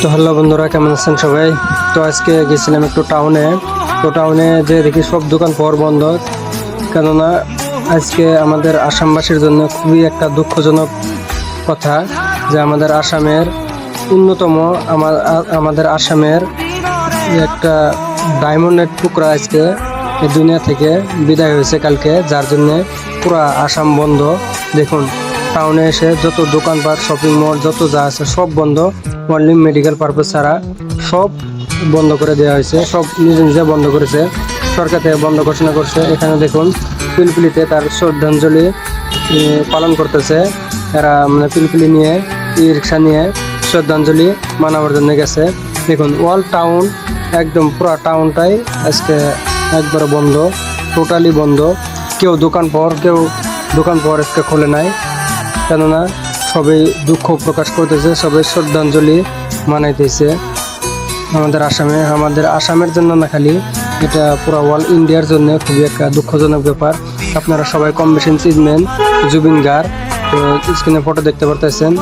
তো হ্যালো বন্ধুরা, কেমন আছেন সবাই? তো আজকে গেছিলাম একটু টাউনে। তো টাউনে যে দেখি সব দোকান পাওয়ার বন্ধ। কেননা আজকে আমাদের আসামবাসীর জন্য খুবই একটা দুঃখজনক কথা যে আমাদের আসামের অন্যতম আমাদের আসামের একটা ডায়মন্ডের টুকরা আজকে এই দুনিয়া থেকে বিদায় হয়েছে কালকে, যার জন্য পুরো আসাম বন্ধ। দেখুন, টাউনে এসে যত দোকানপাট, শপিং মল যত যা আছে সব বন্ধ। অনলি মেডিকেল পারপাস ছাড়া সব বন্ধ করে দেওয়া হয়েছে। সব নিজে নিজে বন্ধ করেছে, সরকার থেকে বন্ধ ঘোষণা করছে। এখানে দেখুন পিলপিলিতে তার শ্রদ্ধাঞ্জলি পালন করতেছে। এরা মানে পিলপিলি নিয়ে ই রিক্সা নিয়ে শ্রদ্ধাঞ্জলি মানাবার জন্য গেছে। দেখুন ওয়াল টাউন, একদম পুরো টাউনটাই আজকে একবারে বন্ধ, টোটালি বন্ধ। কেউ দোকান পাওয়ার আজকে খোলে নাই, কেননা সবাই দুঃখ প্রকাশ করতেছে, সবাই শ্রদ্ধাঞ্জলি মানাইতেছে আমাদের আসামের জন্য না, খালি এটা পুরো অল ইন্ডিয়ার জন্য খুবই একটা দুঃখজনক ব্যাপার। আপনারা সবাই কম বেশি চিনবেন জুবিন গার্গ। তো স্ক্রিনে ফটো দেখতে পারতেছেন,